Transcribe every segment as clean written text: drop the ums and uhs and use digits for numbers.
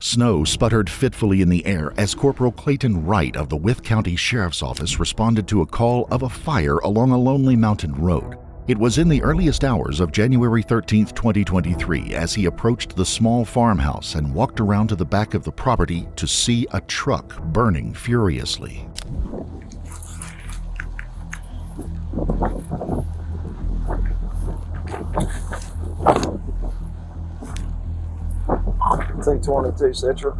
Snow sputtered fitfully in the air as Corporal Clayton Wright of the Wythe County Sheriff's Office responded to a call of a fire along a lonely mountain road. It was in the earliest hours of January 13, 2023, as he approached the small farmhouse and walked around to the back of the property to see a truck burning furiously. Take 22 Central.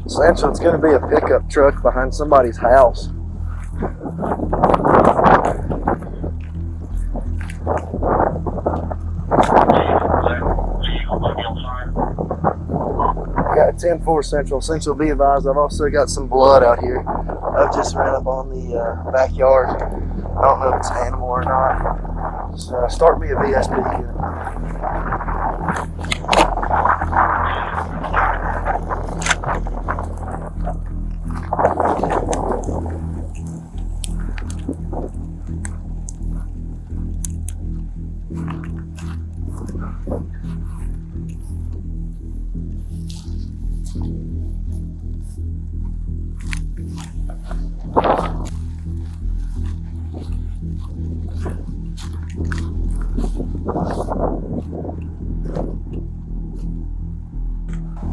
Central, it's going to be a pickup truck behind somebody's house. Got 10-4 Central. Central, be advised, I've also got some blood out here. I've just ran up on the backyard. I don't know if it's an animal or not. So start me a VSP unit.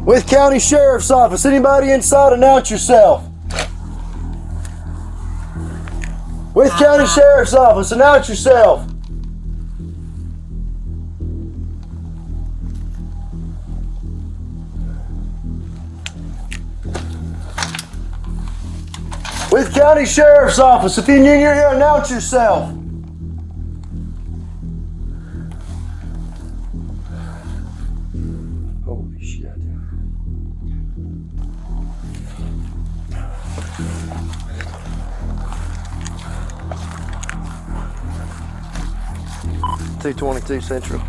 Wythe County Sheriff's Office, anybody inside, announce yourself. Wythe County Sheriff's Office, announce yourself. Wythe County Sheriff's Office, if you're new here, announce yourself. Holy shit. .222 Central.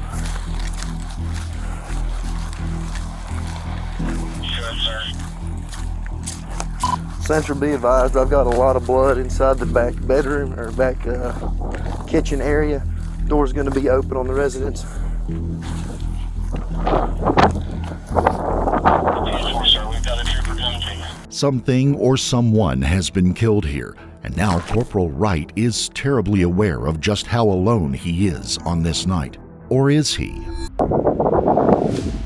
Central, be advised, I've got a lot of blood inside the back bedroom or back kitchen area. Door's going to be open on the residence. Something or someone has been killed here, and now Corporal Wright is terribly aware of just how alone he is on this night. Or is he?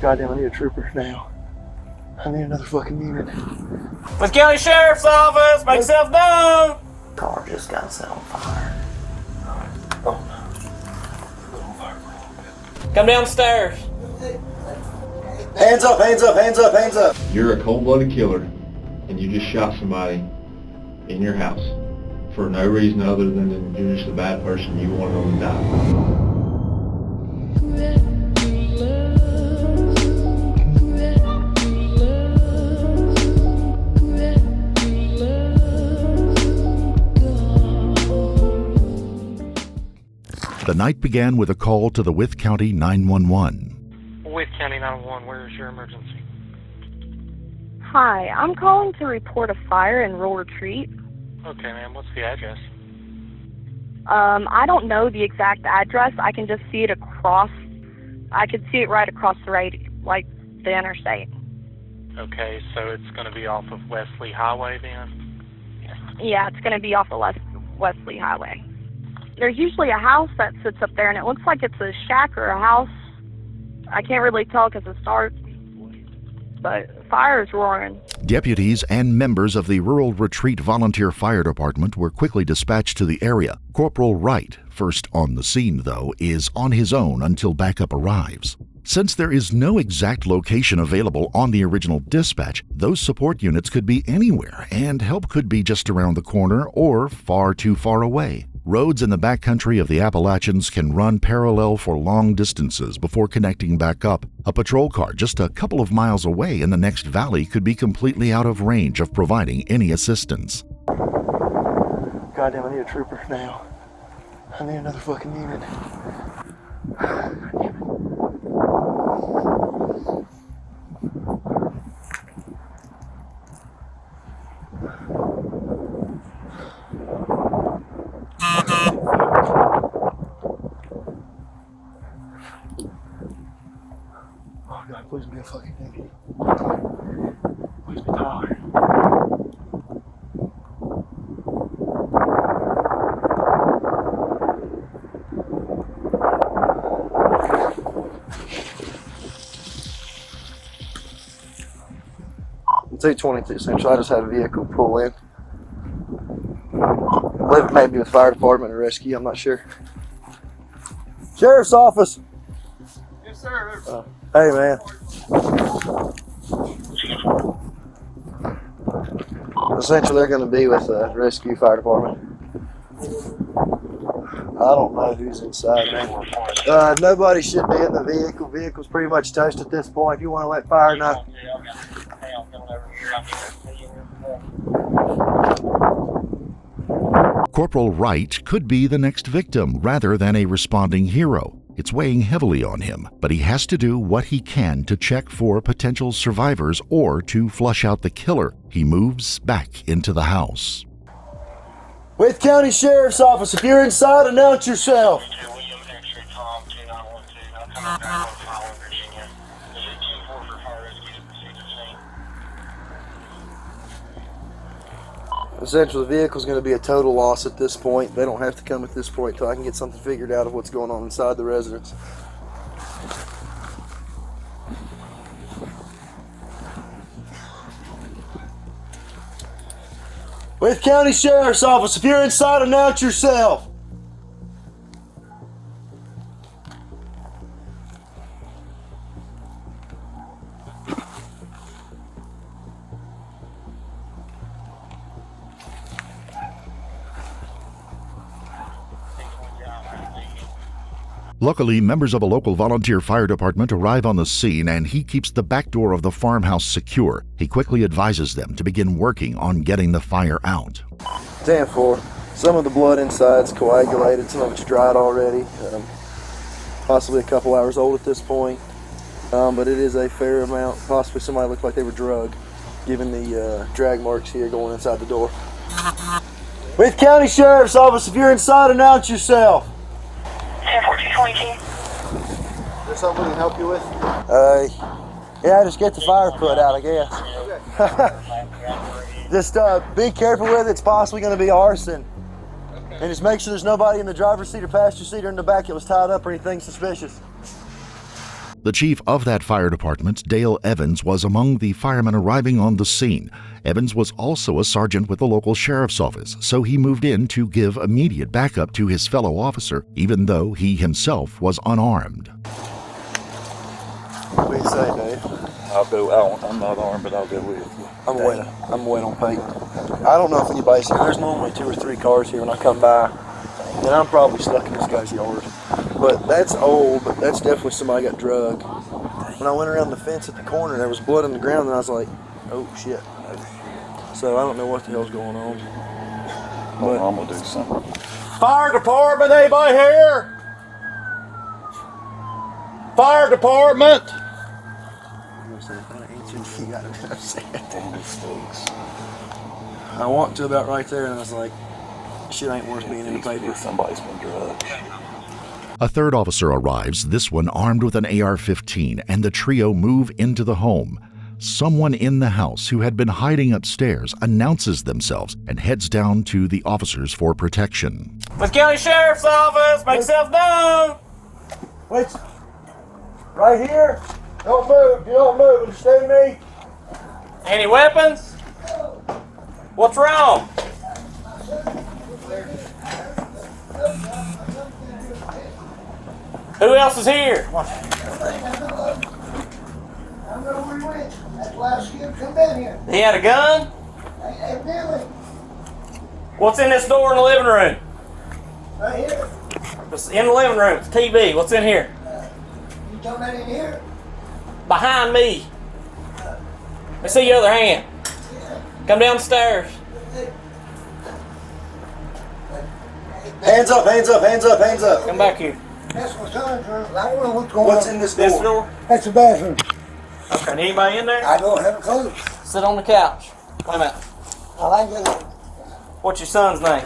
Goddamn, I need a trooper now. I need another fucking unit. Wythe County Sheriff's Office, make yourself known! Car just got set on fire. Oh no. Come downstairs. Hands up, hands up, hands up, hands up. You're a cold-blooded killer, and you just shot somebody in your house for no reason other than you're just a bad person. You want them to die. The night began with a call to the Wythe County 911. Wythe County 911, where is your emergency? Hi, I'm calling to report a fire in Rural Retreat. Okay, ma'am, what's the address? I don't know the exact address. I can just see it across. I could see it right across the road, like the interstate. Okay, so it's going to be off of Wesley Highway then? Yeah, it's going to be off the Wesley Highway. There's usually a house that sits up there, and it looks like it's a shack or a house. I can't really tell because it's dark, but fire is roaring. Deputies and members of the Rural Retreat Volunteer Fire Department were quickly dispatched to the area. Corporal Wright, first on the scene, though, is on his own until backup arrives. Since there is no exact location available on the original dispatch, those support units could be anywhere, and help could be just around the corner or far too far away. Roads in the backcountry of the Appalachians can run parallel for long distances before connecting back up. A patrol car just a couple of miles away in the next valley could be completely out of range of providing any assistance. Goddamn, I need a trooper now. I need another fucking unit. Oh God, please be a fucking deputy. Please be Tyler. It's 8:22 Central. I just had a vehicle pull in. I believe it may be with fire department or rescue. I'm not sure. Sheriff's office. Yes, sir. Hey, man. Essentially, they're going to be with the rescue fire department. I don't know who's inside, man. Nobody should be in the vehicle. Vehicle's pretty much toast at this point. If you want to let fire know. Corporal Wright could be the next victim rather than a responding hero. It's weighing heavily on him, but he has to do what he can to check for potential survivors or to flush out the killer. He moves back into the house. With County Sheriff's Office, if you're inside, announce yourself. Essentially, the vehicle's going to be a total loss at this point. They don't have to come at this point until I can get something figured out of what's going on inside the residence. With County Sheriff's Office, if you're inside, announce yourself. Luckily, members of a local volunteer fire department arrive on the scene and he keeps the back door of the farmhouse secure. He quickly advises them to begin working on getting the fire out. 10-4. Some of the blood inside's coagulated, some of it's dried already. Possibly a couple hours old at this point. But it is a fair amount. Possibly somebody looked like they were drugged, given the drag marks here going inside the door. With County Sheriff's Office, if you're inside, announce yourself. 10-14-22. Is there something we can help you with? Yeah, just get the fire put out, I guess. Just be careful with it. It's possibly going to be arson. And just make sure there's nobody in the driver's seat or passenger seat or in the back that was tied up or anything suspicious. The chief of that fire department, Dale Evans, was among the firemen arriving on the scene. Evans was also a sergeant with the local sheriff's office, so he moved in to give immediate backup to his fellow officer, even though he himself was unarmed. What do you say, Dave? I'm not armed, but I'll go with you. I'm waiting on Peyton. I don't know if anybody's here. There's normally 2 or 3 cars here when I come by, and I'm probably stuck in this guy's yard. But that's old, but that's definitely somebody got drugged. When I went around the fence at the corner, there was blood on the ground, and I was like, oh shit. So I don't know what the hell's going on. But I'm gonna do something. Fire department, anybody here? Fire department. I walked to about right there, and I was like, shit ain't worth being in the paper. Somebody's been drugged. A third officer arrives, this one armed with an AR-15, and the trio move into the home. Someone in the house who had been hiding upstairs announces themselves and heads down to the officers for protection. With County Sheriff's Office, make yourself known! Wait, right here. Don't move. You don't move. Understand me? Any weapons? What's wrong? Who else is here? I know where he went. That's why I skipped come down here. He had a gun? Evidently. What's in this door in the living room? Right here. It's in the living room. It's TV. What's in here? You talking about in here? Behind me. Let's see your other hand. Come down the stairs. Hands up, hands up, hands up, hands up. Come back here. That's my son's room. I don't know what's going What's on. in this This door? door? That's the bathroom. Okay, anybody in there? I don't have a clue. Sit on the couch. Wait a minute. I like that. What's your son's name?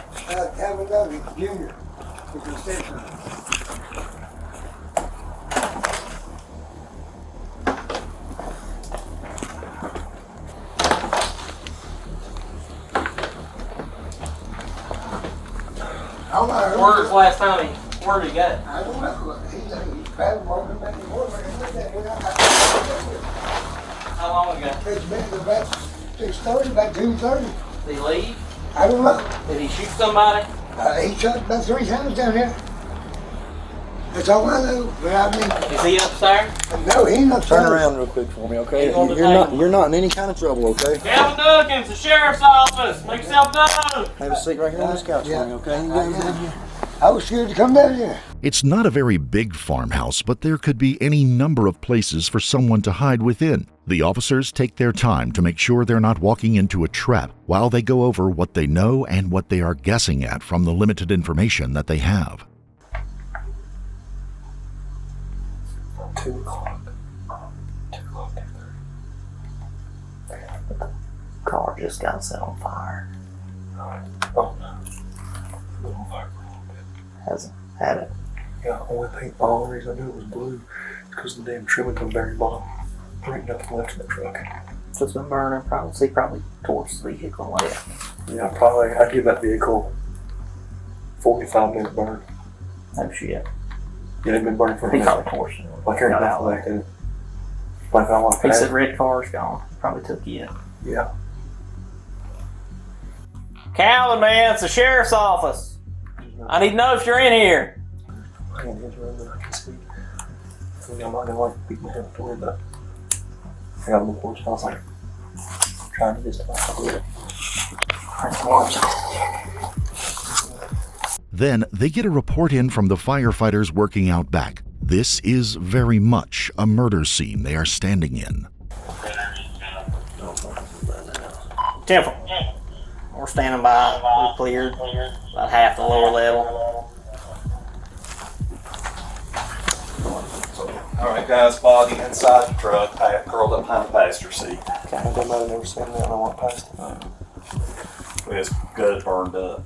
Calvin Duncan, Junior. With the stepson. all I heard. Where's the last time where did he go? I don't know. He's traveling more than that anymore. How long ago? It's been about 6:30, about 2:30. Did he leave? I don't know. Did he shoot somebody? He shot about 3 times down there. That's all I know. But I mean, Is he upstairs? no, he ain't not Turn around real quick for me, okay? He's on the You're table. not in any kind of trouble, okay? Calvin Duncan, it's the sheriff's office. Make yourself known. Have a seat right here on this couch for me, okay? You guys down here. I was scared to come down here. It's not a very big farmhouse, but there could be any number of places for someone to hide within. The officers take their time to make sure they're not walking into a trap while they go over what they know and what they are guessing at from the limited information that they have. 2 o'clock. Car just got set on fire. Oh no. Lit on fire for a little bit. Hasn't had it. Yeah, only reason I knew it was blue is because the damn trim had come very bottom. There ain't nothing left in the truck. So it's been burning probably towards the vehicle left. Yeah, probably. I'd give that vehicle 45-minute burn. Oh shit. Yeah, they've been burning for a He minute. probably torched it. Like I Got got out. back in. Like I want to He pass. said red car's gone. Probably took you in. Yeah. Calvin, man, it's the sheriff's office. I need to know if you're in here. I can't hit around that I can see. I think I'm not gonna like beat my head toward that. I got a little porch. I was like trying to just do it. Then they get a report in from the firefighters working out back. This is very much a murder scene they are standing in. Temple. We're standing by. We've cleared about half the lower level. All right, guys, body inside the truck, curled up behind the passenger seat. I think I might have never seen that and I went past it. It's good, burned up.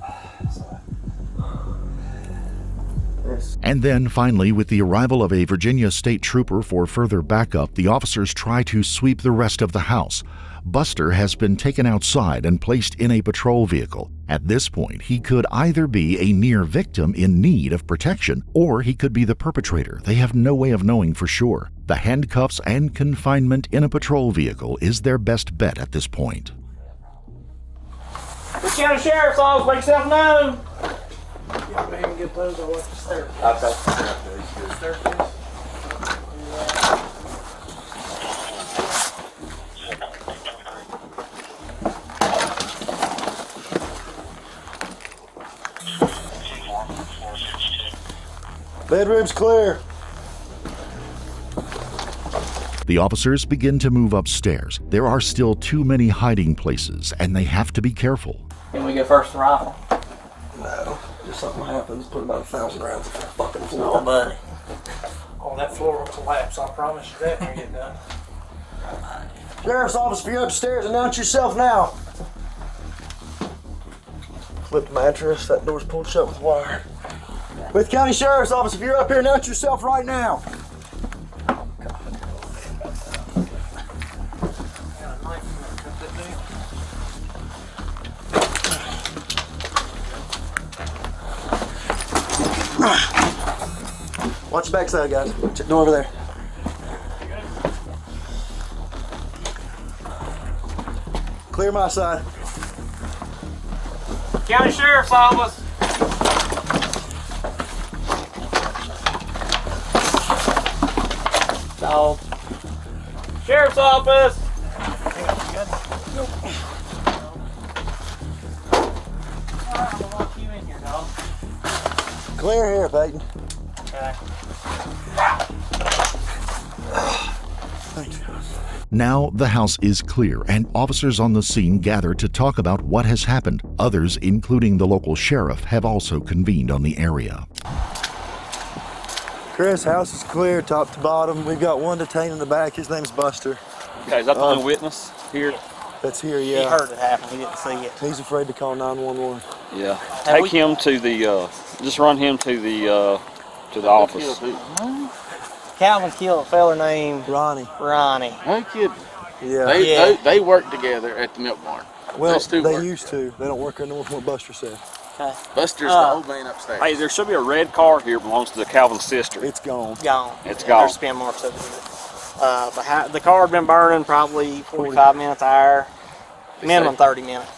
And then finally, with the arrival of a Virginia state trooper for further backup, the officers try to sweep the rest of the house. Buster has been taken outside and placed in a patrol vehicle. At this point, he could either be a near victim in need of protection, or he could be the perpetrator. They have no way of knowing for sure. The handcuffs and confinement in a patrol vehicle is their best bet at this point. The county sheriff's office, make yourself known. Yeah, man, get those. I'll let you stare. I've got the staircase. Bedroom's clear. The officers begin to move upstairs. There are still too many hiding places, and they have to be careful. Can we go first to rifle? No. If something happens, put about 1,000 rounds on the fucking Oh, floor. buddy. Oh, that floor will collapse. I promise you that when you get done. Sheriff's office, if you're upstairs, announce yourself now. Flip the mattress. That door's pulled shut with wire. With County Sheriff's office, if you're up here, announce yourself right now. Watch your backside, guys. Check door over there. Clear my side. County sheriff's office. Dog. Sheriff's office. Clear here, Peyton. Okay. Thanks. Now the house is clear, and officers on the scene gather to talk about what has happened. Others, including the local sheriff, have also convened on the area. Chris, house is clear, top to bottom. We've got one detained in the back. His name's Buster. Okay, is that the only witness here? That's here, He yeah. heard it happen. He didn't see it. He's afraid to call 911. Yeah. Take him to the, just run him to the office. Calvin killed a fella named Ronnie. Ronnie. No kid. Yeah. They work together at the milk barn. Well, Those two they work. used to. They don't work there no more from what Buster said. Okay. Buster's the old man upstairs. Hey, there should be a red car here belongs to Calvin's sister. It's gone. Gone. It's Yeah, gone. There's spin marks over it. The car had been burning probably 45 minutes, hour, minimum 30 minutes.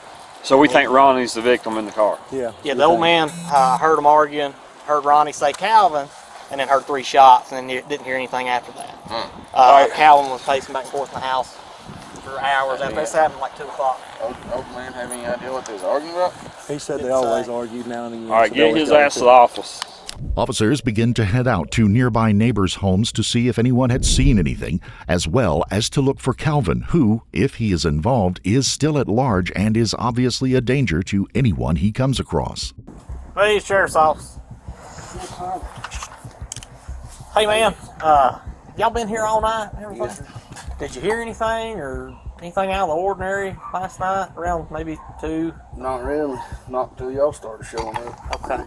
So we think Ronnie's the victim in the car. Yeah. Yeah, the old man heard them arguing, heard Ronnie say Calvin, and then heard 3 shots, and then didn't hear anything after that. Calvin was pacing back and forth in the house for hours after this happened, like 2 o'clock. Old man have any idea what they was arguing about? He said they always argued now and again. All right, get his ass to the office. Officers begin to head out to nearby neighbors' homes to see if anyone had seen anything, as well as to look for Calvin, who, if he is involved, is still at large and is obviously a danger to anyone he comes across. Hey, Sheriff's Office. Hey, man, y'all been here all night and everything? Yes, did you hear anything or anything out of the ordinary last night around maybe 2? Not really. Not until y'all started showing up. Okay.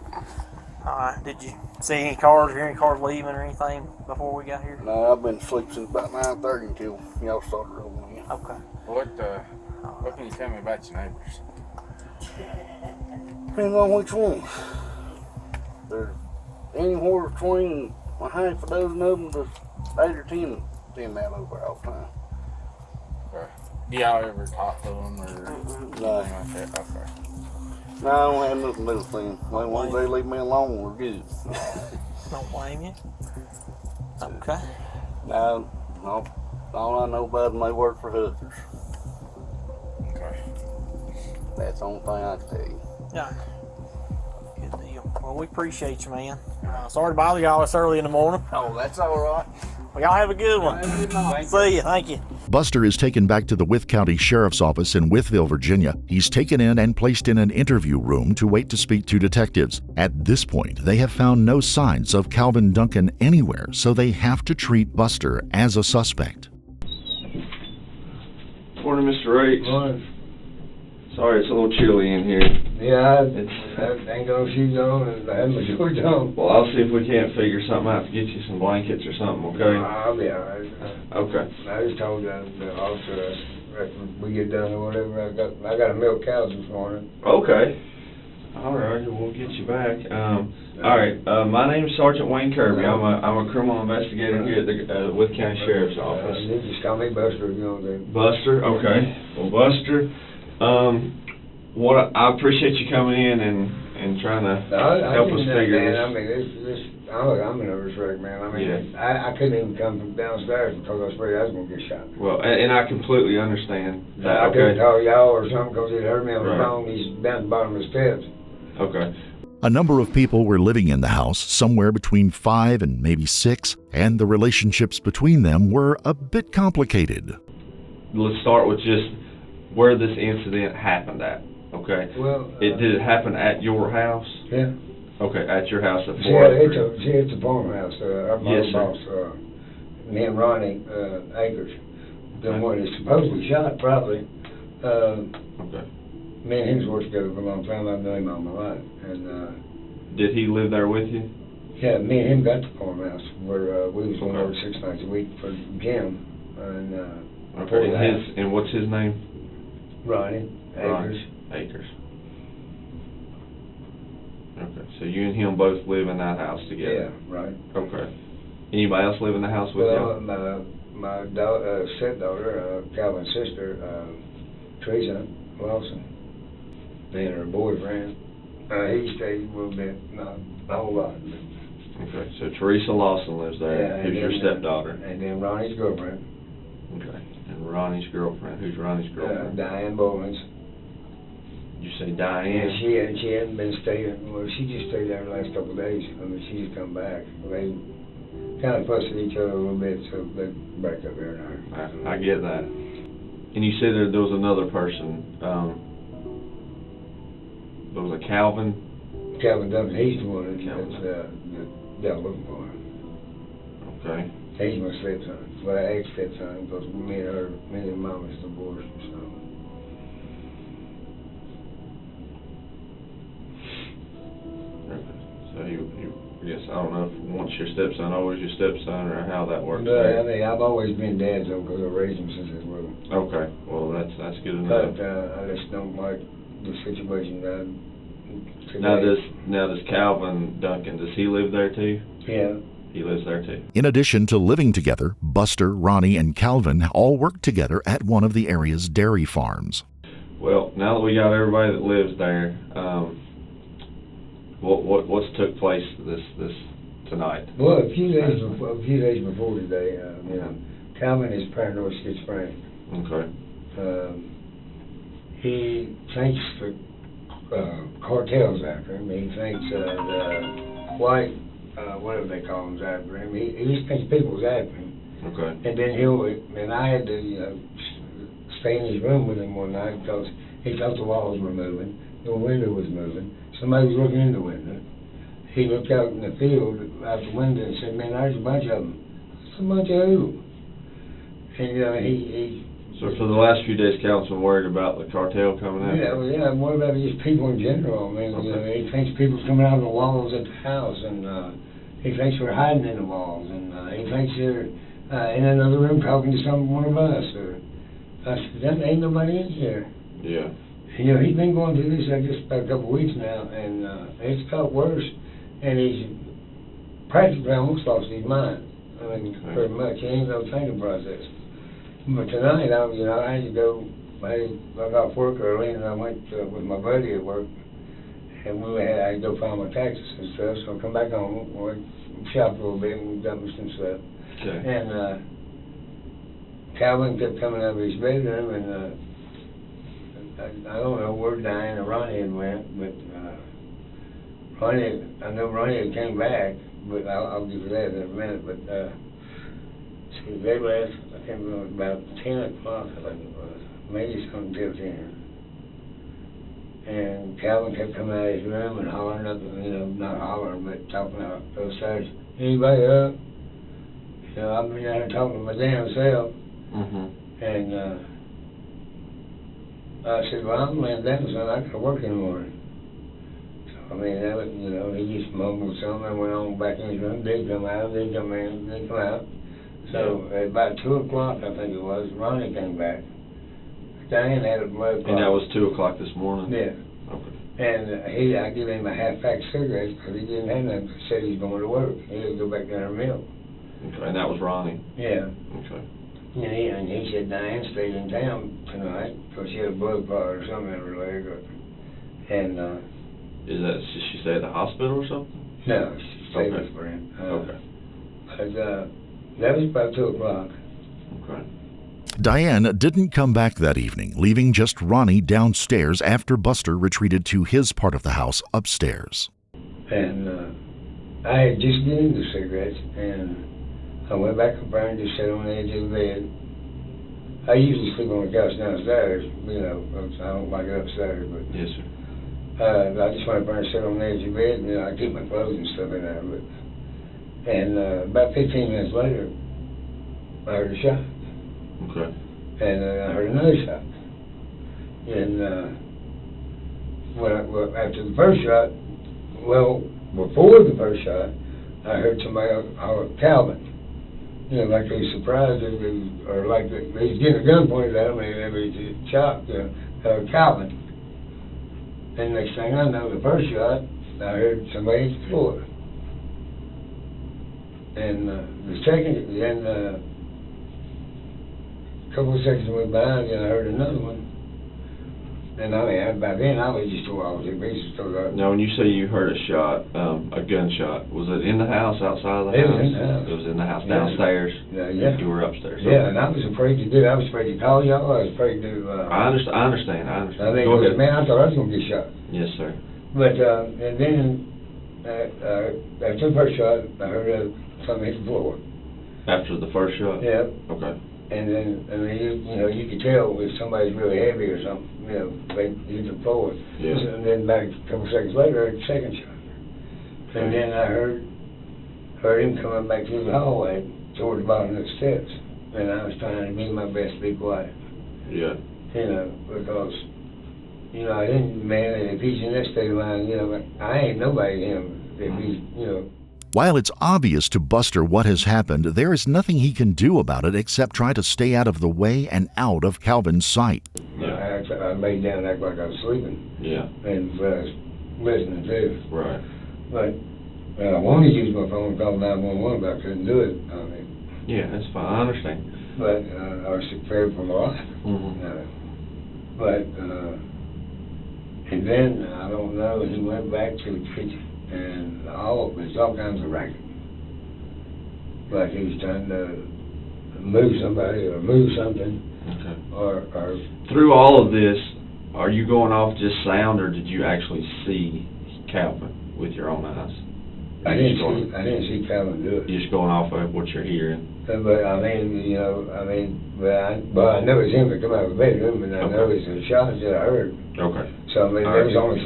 Did you see any cars or hear any cars leaving or anything before we got here? No, I've been asleep since about 9:30 until y'all started rolling in. Okay. What can you tell me about your neighbors? Depends on which one. There's anywhere between a half a dozen of them to 8 or 10 of them out over all the time. Okay. Do y'all ever talk to them or No. anything like that? Okay. No, I don't have nothing to do with them. Once they leave me alone, we're good. Don't blame you. Okay. No, all I know about them, they work for hookers. Okay. That's the only thing I can tell you. Yeah. Good deal. Well, we appreciate you, man. Sorry to bother y'all this early in the morning. Oh, that's all right. Well, y'all have a good one. See you. Thank you. Buster is taken back to the Wythe County Sheriff's Office in Wytheville, Virginia. He's taken in and placed in an interview room to wait to speak to detectives. At this point, they have found no signs of Calvin Duncan anywhere, so they have to treat Buster as a suspect. Morning, Mr. Wright. Morning. Sorry, it's a little chilly in here. Yeah, I ain't got no shoes on and I have my shorts on. Well, I'll see if we can't figure something out to get you some blankets or something, okay? I'll be alright. Okay. I just told the officer after we get done or whatever, I got to milk cows this morning. Okay. All right, we'll get you back. All right, my name is Sergeant Wayne Kirby. I'm a criminal investigator here at the Wythe County Sheriff's Office. You just call me Buster if you want to. Buster, okay. Well, Buster, I appreciate you coming in and trying to help us figure this. I mean, I'm a nervous wreck, man. I mean, Yeah. I couldn't even come from downstairs because I was afraid I was going to get shot. Well, and I completely understand that. I Okay. couldn't call y'all or something because it heard me on the Right. phone. He's down at the bottom of the steps. Okay. A number of people were living in the house, somewhere between 5 and maybe 6, and the relationships between them were a bit complicated. Let's start with just where this incident happened at. Okay. Well, Did it happen at your house? Yeah. Okay, at your house at See, 403. it's a farmhouse. Our Yes, sir. boss, me and Ronnie Akers, the one that supposedly shot, probably. Okay. Me and him worked together for a long time. I've known him all my life. And Did he live there with you? yeah, me and him got the farmhouse where we was going Okay. over 6 nights a week for Jim. And Okay. And what's his name? Ronnie Akers. Akers. Okay. So you and him both live in that house together. Yeah, right. Okay. Anybody else live in the house with Well, you? my stepdaughter, Calvin's sister, Teresa Lawson, and her boyfriend. He stayed a little bit, not a whole lot. Okay. So Teresa Lawson lives there. Yeah, Who's your stepdaughter? And then Ronnie's girlfriend, Okay. And Ronnie's girlfriend. Who's Ronnie's girlfriend? Diane Bowens. You say And Diane? she hadn't been staying. Well, she just stayed there the last couple of days. I mean, she just come back. They kind of fussed at each other a little bit, so they back up there now. I get that. And you said there was another person. There was a Calvin. Calvin Duncan, he's the one Calvin. that's y'all looking for. Okay. He's my stepson. Well, I ex-stepson, because me and mom is divorced, so. Okay. So I guess, I don't know if once your stepson, always your stepson, or how that works. But I mean, I've always been dad's though, because I raised him since he was little. Okay. Well, that's good But enough. I just don't like the situation. Now does Calvin Duncan, does he live there too? Yeah. He lives there too. In addition to living together, Buster, Ronnie, and Calvin all work together at one of the area's dairy farms. Well, now that we got everybody that lives there, what's took place this tonight? Well, a few days before today, Calvin is paranoid schizophrenic. Okay. He thinks the cartels after him. He thinks the white, whatever they call them, after him. He just thinks people's after him. Okay. And then I had to stay in his room with him one night because he thought the walls were moving, the window was moving, somebody was looking in the window. He looked out in the field out the window and said, "Man, there's a bunch of them." It's a bunch of who? And So for the last few days, Calvin's been worried about the cartel coming out? Yeah, more about just people in general. I mean, he thinks people's coming out of the walls at the house, and he thinks we're hiding in the walls, and he thinks they're in another room talking to one of us. Or I said, "That ain't nobody in here." Yeah. He's been going through this just about a couple of weeks now, and it's got worse, and he's practically almost lost his mind. I mean, pretty much. He ain't no thinking process. But tonight, I had to go. I got off work early, and I went with my buddy at work, and I had to go file my taxes and stuff. So I come back home, shop a little bit, and got me some stuff. Okay. And Calvin kept coming out of his bedroom, and I don't know where Diane and Ronnie had went, but I know Ronnie had came back, but I'll give you that in a minute. But see, they left. I can't remember, about 10 o'clock, I think it was, maybe something till 10. And Calvin kept coming out of his room and hollering up, not hollering, but talking out those sides. "Anybody up?" I've been out here talking to my damn self. And I said, "Well, I'm laying down, son. I got to work in the morning." So, I mean, that was, he just mumbled something and went on back in his room. They'd come out, they'd come in, they'd come out. So at about 2 o'clock, I think it was, Ronnie came back. Diane had a blood clot. And that was 2 o'clock this morning? Yeah. Okay. And I gave him a half-pack of cigarettes because he didn't have nothing. Said he was going to work. He had to go back down to milk. Okay, and that was Ronnie? Yeah. Okay. And he said Diane stayed in town tonight because she had a blood clot or something in her leg. And did she stay at the hospital or something? No, she stayed with a friend. Okay. But that was about 2 o'clock. Okay. Diane didn't come back that evening, leaving just Ronnie downstairs after Buster retreated to his part of the house upstairs. And I had just given him the cigarettes, and I went back up there and just sat on the edge of the bed. I usually sleep on the couch downstairs, I don't like it upstairs, but yes, sir. I just went up there and sat on the edge of the bed, and I keep my clothes and stuff in there. And about 15 minutes later, I heard a shot. Okay. And I heard another shot. And after the first shot, before the first shot, I heard somebody holler, "Calvin." Like they was surprised, or like they was getting a gun pointed at them, and they was shocked, "Calvin." And next thing I know, the first shot, I heard somebody hit the floor. And the second, then a couple of seconds went by, and then I heard another one. And by then I was just tore all the pieces. Now, when you say you heard a shot, a gunshot, was it in the house, outside of the house? It was in the house. It was in the house, downstairs? Yeah. You were upstairs? Yeah, and I was afraid to do it. I was afraid to call y'all. I was afraid to... I understand. Go ahead. Man, I thought I was going to get shot. Yes, sir. But, and then, after the first shot, I heard something hit the floor. After the first shot? Yeah. Okay. And then, you could tell if somebody's really heavy or something, they hit the floor. Yeah. And then back a couple seconds later, I heard the second shot. Okay. And then I heard him coming back through the hallway toward the bottom of the steps. And I was trying to do my best to be quiet. Yeah. Because, I didn't, if he's in that state of mind, I ain't nobody to him. If he's, While it's obvious to Buster what has happened, there is nothing he can do about it except try to stay out of the way and out of Calvin's sight. Yeah. I laid down and acted like I was sleeping. Yeah. And listening to. Right. But I wanted to use my phone and call 911, but I couldn't do it. I mean, Yeah, that's fine. I understand. but I was prepared for my life. But and then I don't know. He went back to the kitchen, and there's all kinds of racket. Like he was trying to move somebody or move something. Okay. Or through all of this, are you going off just sound, or did you actually see Calvin with your own eyes? I didn't see Calvin do it. You're just going off of what you're hearing. But I mean, but I know it's him that come out of the bedroom, and I know it's the shots that I heard. Okay. So I mean, there was only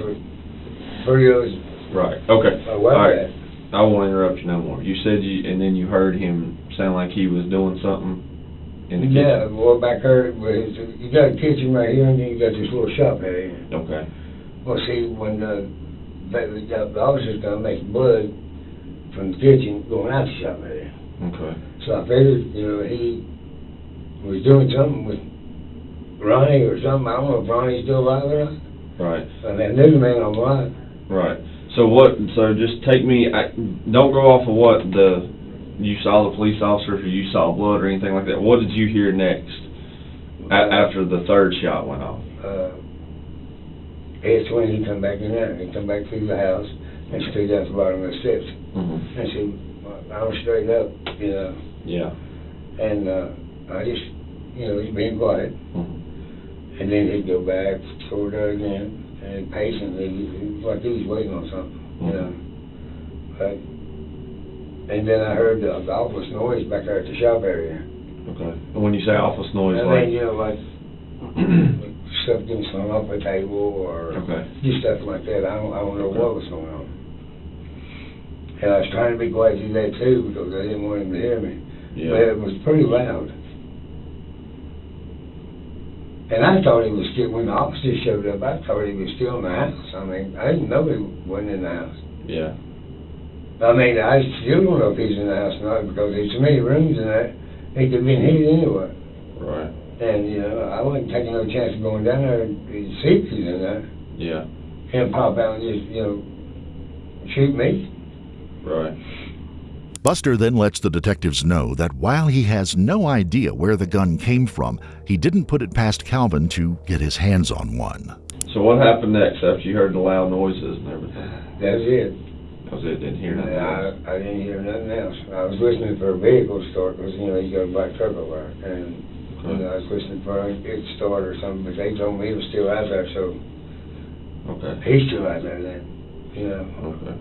three of us. Right. Okay. All right. I won't interrupt you no more. You said and then you heard him sound like he was doing something in the kitchen. Yeah, well, back there, you got a kitchen right here, and then you got this little shop area. Okay. Well, see, when the officers come make blood from the kitchen going out the shop area. Okay. So I figured, he was doing something with Ronnie or something. I don't know if Ronnie's still alive or not. Right. And I knew the man on the line. Right. So just take me, don't go off of what you saw the police officers or you saw blood or anything like that. What did you hear next after the third shot went off? It's when he come back in there. He come back through the house and stood at the bottom of the steps. And said, I was straight up, Yeah. And I just, he's being quiet. And then he'd go back toward her again. And patiently, like he was waiting on something, But, and then I heard the office noise back there at the shop area. Okay. And when you say office noise, like stuff getting slung off a table or just stuff like that. I don't know what was going on. And I was trying to be quiet through that too because I didn't want him to hear me. Yeah. But it was pretty loud. And I thought he was still, when the officers showed up, I thought he was still in the house. I mean, I didn't know he wasn't in the house. Yeah. I mean, I still don't know if he's in the house or not because there's so many rooms in there, he could have been hit anyway. Right. And, I wasn't taking no chance of going down there and see if he's in there. Yeah. Him pop out and just, shoot me. Right. Buster then lets the detectives know that while he has no idea where the gun came from, he didn't put it past Calvin to get his hands on one. So what happened next after you heard the loud noises and everything? That was it. That was it? Didn't hear nothing else? I didn't hear nothing else. I was listening for a vehicle to start because, you got a black truck over there. And I was listening for it to start or something, but they told me it was still out there, so he's still out there then, Okay.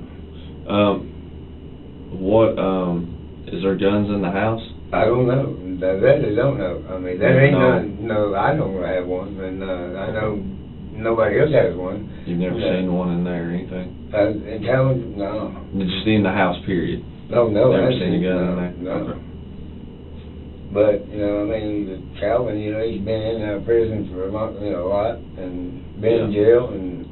Is there guns in the house? I don't know. That I don't know. I mean, there ain't none. No, I don't have one, and I know nobody else has one. You've never seen one in there or anything? In Calvin, no. Just in the house, period? No, never seen a gun in there? No. Okay. But, Calvin, he's been in prison for a lot, and been in jail, and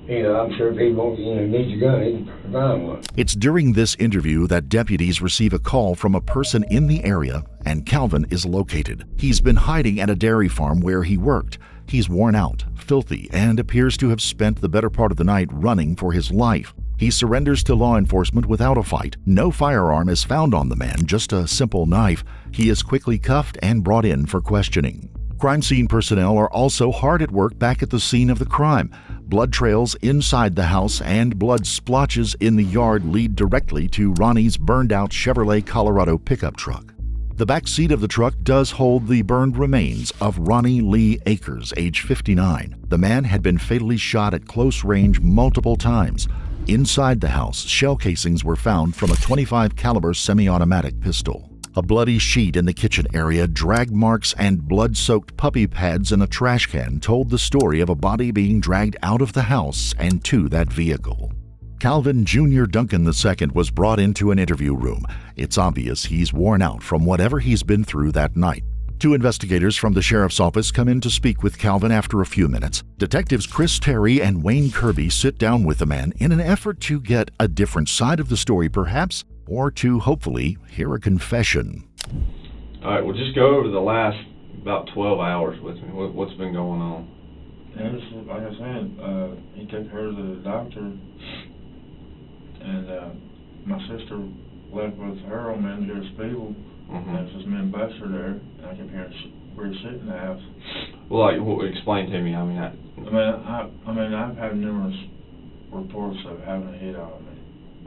I'm sure if he wants, needs a gun, he can find one. It's during this interview that deputies receive a call from a person in the area, and Calvin is located. He's been hiding at a dairy farm where he worked. He's worn out, filthy, and appears to have spent the better part of the night running for his life. He surrenders to law enforcement without a fight. No firearm is found on the man, just a simple knife. He is quickly cuffed and brought in for questioning. Crime scene personnel are also hard at work back at the scene of the crime. Blood trails inside the house and blood splotches in the yard lead directly to Ronnie's burned-out Chevrolet Colorado pickup truck. The back seat of the truck does hold the burned remains of Ronnie Lee Akers, age 59. The man had been fatally shot at close range multiple times. Inside the house, shell casings were found from a .25 caliber semi-automatic pistol. A bloody sheet in the kitchen area, drag marks, and blood-soaked puppy pads in a trash can told the story of a body being dragged out of the house and to that vehicle. Calvin Junior Duncan II was brought into an interview room. It's obvious he's worn out from whatever he's been through that night. Two investigators from the sheriff's office come in to speak with Calvin after a few minutes. Detectives Chris Terry and Wayne Kirby sit down with the man in an effort to get a different side of the story, perhaps, or to hopefully hear a confession. All right, we'll just go over the last about 12 hours with me. What's been going on? It was, like I said, he took her to the doctor, and my sister left with her on Mandela Spiegel, and it was just me and Buster there, and I kept hearing weird shit in the house. Well, like, explain to me. I mean, I've had numerous reports of having a hit out on me.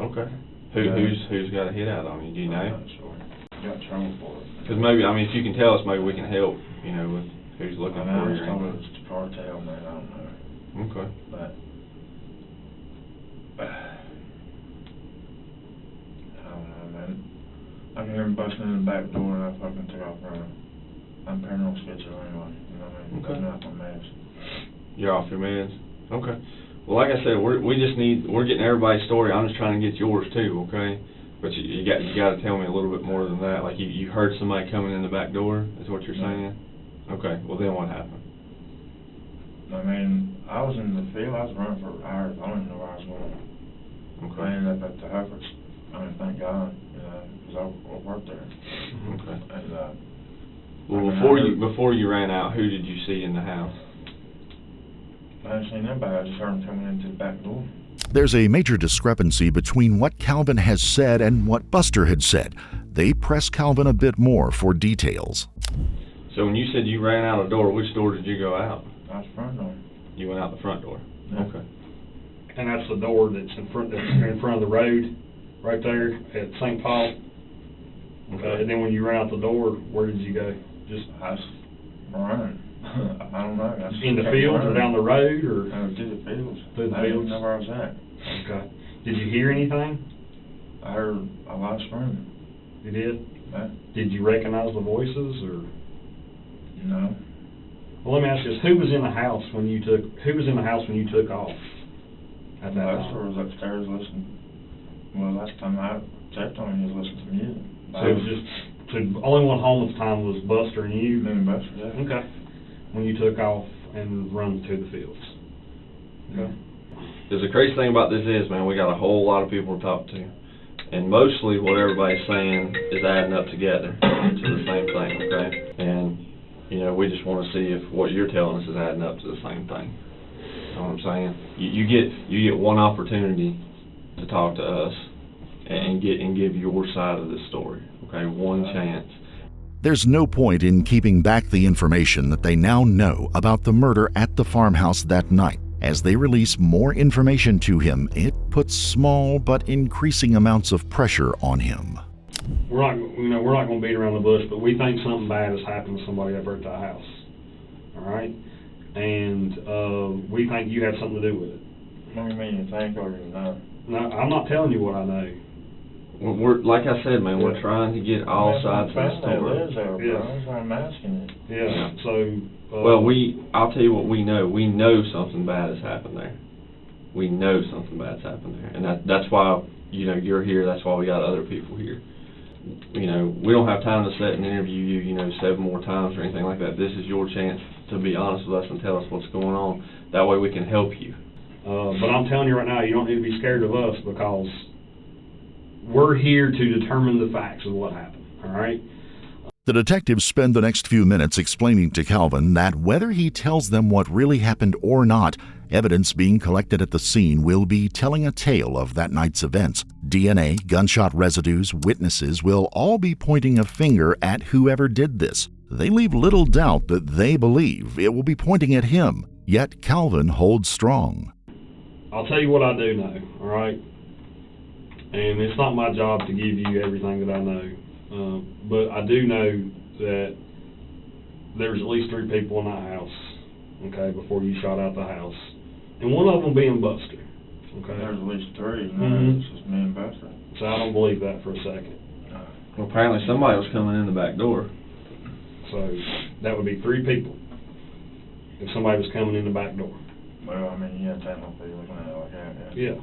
Okay. Who's got a hit out on you? Do you know? I'm not sure. Got in trouble for it. Because maybe, I mean, if you can tell us, maybe we can help. You know, with who's looking for you. I told her it's the cartel, man. I don't know. Okay. But I don't know, man. I can hear him busting in the back door, and I fucking took off running. I'm paranoid schedule anyway. You know what I mean? Okay. I'm not on meds. You're off your meds. Okay. Well, like I said, we're getting everybody's story. I'm just trying to get yours too, okay? But you got to tell me a little bit more than that. Like you heard somebody coming in the back door. Is what you're saying? Okay. Well, then what happened? I mean, I was in the field. I was running for hours. I don't even know where I was going. Okay. I ended up at the Hufford's. I mean, thank God, you know, because I worked there. Okay. And well, before you ran out, who did you see in the house? I didn't see nobody. I just heard him coming into the back door. There's a major discrepancy between what Calvin has said and what Buster had said. They press Calvin a bit more for details. So when you said you ran out a door, which door did you go out? Out the front door. You went out the front door. Yeah. Okay. And that's the door that's in front of the road, right there at St. Paul. Okay. And then when you ran out the door, where did you go? Just I was running. I don't know. In the fields or down the road or? Through the fields. Through the I didn't fields? know where I was at. Okay. Did you hear anything? I heard a lot of screaming. You did? Yeah. Did you recognize the voices or? No. Well, let me ask you this: Who was in the house when you took off? At that Buster time? was upstairs listening. Well, last time I checked on him, he was listening to music. So it was just only one home at the time was Buster and you. Me and Buster, yeah. Okay. When you took off and run to the fields. Okay. Because the crazy thing about this is, man, we got a whole lot of people to talk to. And mostly what everybody's saying is adding up together to the same thing, okay? And, you know, we just want to see if what you're telling us is adding up to the same thing. You know what I'm saying? You get one opportunity to talk to us and give your side of the story, okay? One chance. There's no point in keeping back the information that they now know about the murder at the farmhouse that night. As they release more information to him, it puts small but increasing amounts of pressure on him. We're not going to beat around the bush, but we think something bad has happened to somebody over at the house. All right, and we think you had something to do with it. What do you mean you think or you know? No, I'm not telling you what I know. We're like I said, man, we're trying to get all sides of the story. Lives there, bro. That's why I'm asking you. Yeah. So. Well, I'll tell you what we know. We know something bad has happened there. We know something bad's happened there, and that's why you're here. That's why we got other people here. We don't have time to sit and interview you 7 more times or anything like that. This is your chance to be honest with us and tell us what's going on. That way we can help you. But I'm telling you right now, you don't need to be scared of us because we're here to determine the facts of what happened. All right. The detectives spend the next few minutes explaining to Calvin that whether he tells them what really happened or not, evidence being collected at the scene will be telling a tale of that night's events. DNA, gunshot residues, witnesses will all be pointing a finger at whoever did this. They leave little doubt that they believe it will be pointing at him, yet Calvin holds strong. I'll tell you what I do know, all right? And it's not my job to give you everything that I know. But I do know that there was at least 3 people in that house, okay, before you shot out the house. And one of them being Buster, okay? There's at least 3, Mm-hmm. It's just me and Buster. So I don't believe that for a second. Well, apparently somebody was coming in the back door. So that would be 3 people if somebody was coming in the back door. Well, I mean, you have time to be looking at it like that, Yeah.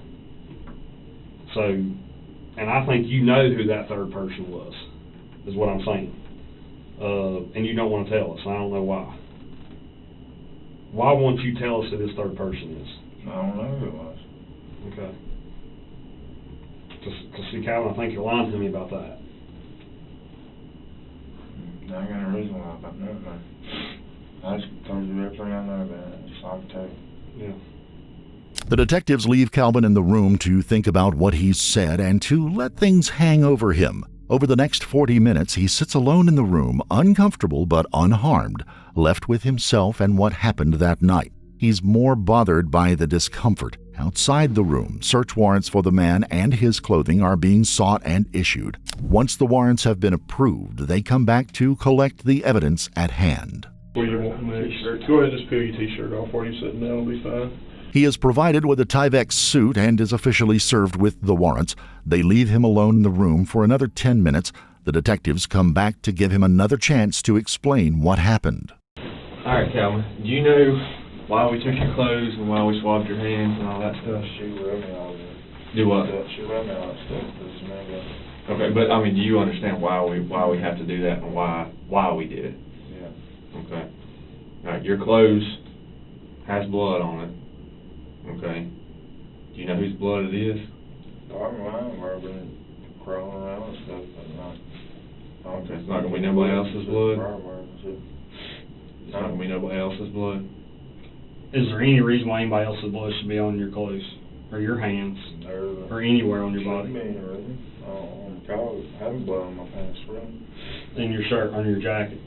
So, and I think you know who that 3rd person was, is what I'm saying. And you don't want to tell us. I don't know why. Why won't you tell us who this 3rd person is? I don't know who it was. Okay. Because see, Calvin, I think you're lying to me about that. I got a reason why about that, man. I just told you everything I know about it. It's all I can tell you. Yeah. The detectives leave Calvin in the room to think about what he's said and to let things hang over him. Over the next 40 minutes, he sits alone in the room, uncomfortable but unharmed, left with himself and what happened that night. He's more bothered by the discomfort. Outside the room, search warrants for the man and his clothing are being sought and issued. Once the warrants have been approved, they come back to collect the evidence at hand. What do you want next? Go ahead and just peel your t-shirt off while you're sitting down. It'll be fine. He is provided with a Tyvek suit and is officially served with the warrants. They leave him alone in the room for another 10 minutes. The detectives come back to give him another chance to explain what happened. All right, Calvin, do you know why we took your clothes and why we swabbed your hands and all that stuff? She rubbed me all that. Do what? She rubbed me all that stuff. This man Okay, but I mean, do you understand why we have to do that and why we did it? Yeah. Okay. All right, your clothes has blood on it. Okay. Do you know whose blood it is? I'm lying where I've been crawling around and stuff, but not. Okay, it's not gonna be nobody else's blood? It's not No. gonna be nobody else's blood? Is there any reason why anybody else's blood should be on your clothes, or your hands, or anywhere on your body? Shouldn't be, really. I have blood on my pants, really. In your shirt, on your jacket?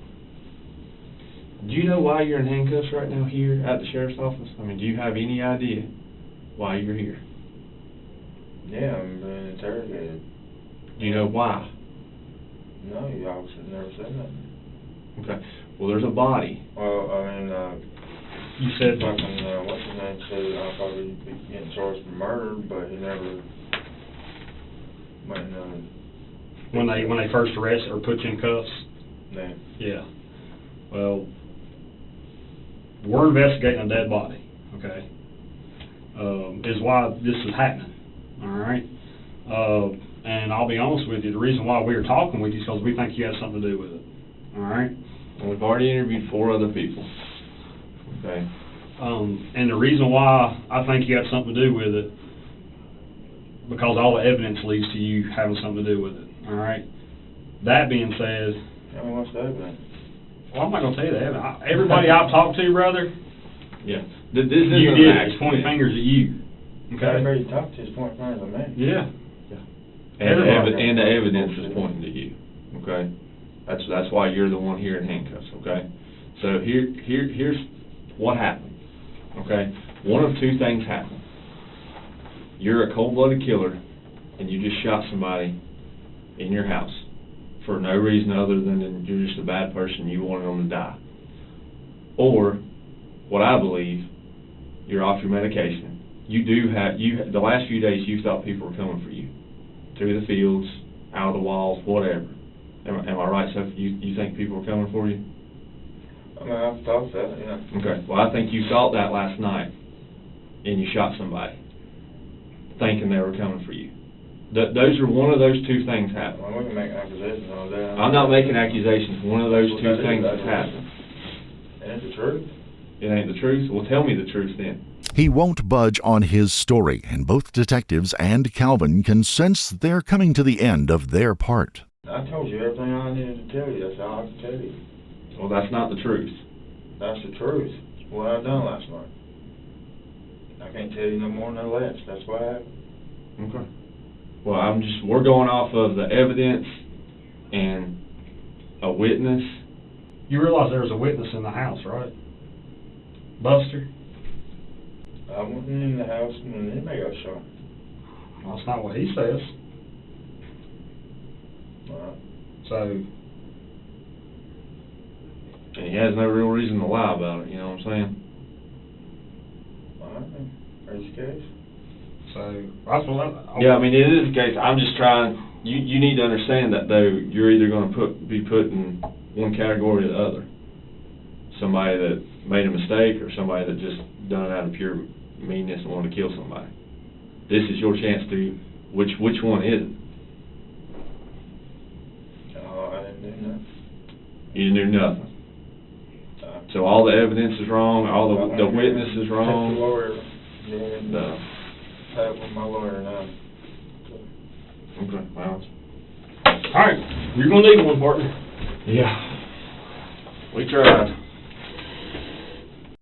Do you know why you're in handcuffs right now here at the sheriff's office? I mean, do you have any idea why you're here? Yeah, I'm being interrogated. Do you know why? No, you obviously never said nothing. Okay. Well, there's a body. Well, I mean, you said fucking, what's his name said I'll probably be getting charged for murder, but he never went when they first arrested or put you in cuffs? No. Yeah. Well, we're investigating a dead body, okay? Is why this is happening, all right? And I'll be honest with you, the reason why we are talking with you is because we think you have something to do with it, all right? Well, we've already interviewed 4 other people, okay? And the reason why I think you have something to do with it, because all the evidence leads to you having something to do with it, all right? That being said... Tell me what's the evidence? Well, I'm not going to tell you that. Everybody I've talked to, brother, yeah, you did it. It's pointing fingers at you. Okay? Everybody you talk to is pointing fingers at me. Yeah. And the evidence is pointing to you, okay? That's why you're the one here in handcuffs, okay? So here's what happened, okay? One of 2 things happened. You're a cold-blooded killer, and you just shot somebody in your house for no reason other than you're just a bad person, you wanted them to die. Or, what I believe, you're off your medication. The last few days you thought people were coming for you. Through the fields, out of the walls, whatever. Am I right, Seth? You think people were coming for you? I mean, I've thought that, yeah. Okay, well I think you thought that last night, and you shot somebody, thinking they were coming for you. Those are one of those 2 things happened. Well, we can make accusations all day. I'm not making accusations. One of those 2 things has happened. Ain't the truth? It ain't the truth? Well, tell me the truth then. He won't budge on his story, and both detectives and Calvin can sense they're coming to the end of their part. I told you everything I needed to tell you. That's all I can tell you. Well, that's not the truth. That's the truth. What I done last night. I can't tell you no more, no less. That's what happened. Okay. Well, we're going off of the evidence and a witness. You realize there was a witness in the house, right? Buster? I wasn't in the house when anybody got shot. Well, that's not what he says. So... And he has no real reason to lie about it, you know what I'm saying? There's the case. So, that's what yeah, I mean, it is the case. I'm just trying, you need to understand that, though, you're either going to be put in one category or the other. Somebody that made a mistake or somebody that just done it out of pure meanness and wanted to kill somebody. This is your chance to, which one is it? I didn't do nothing. You didn't do nothing. So all the evidence is wrong, all the witness is wrong. The lawyer, have with my lawyer now. Okay, well. Alright, you're going to need one, partner. Yeah. We tried.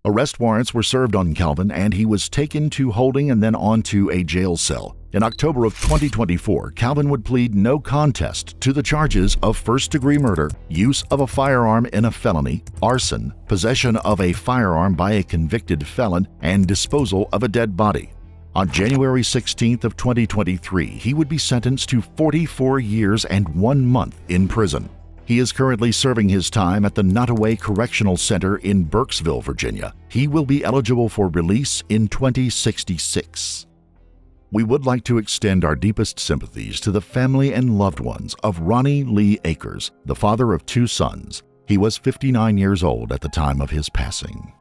Arrest warrants were served on Calvin, and he was taken to holding and then on to a jail cell. In October of 2024, Calvin would plead no contest to the charges of first-degree murder, use of a firearm in a felony, arson, possession of a firearm by a convicted felon, and disposal of a dead body. On January 16th of 2023, he would be sentenced to 44 years and 1 month in prison. He is currently serving his time at the Nottoway Correctional Center in Burkesville, Virginia. He will be eligible for release in 2066. We would like to extend our deepest sympathies to the family and loved ones of Ronnie Lee Akers, the father of 2 sons. He was 59 years old at the time of his passing.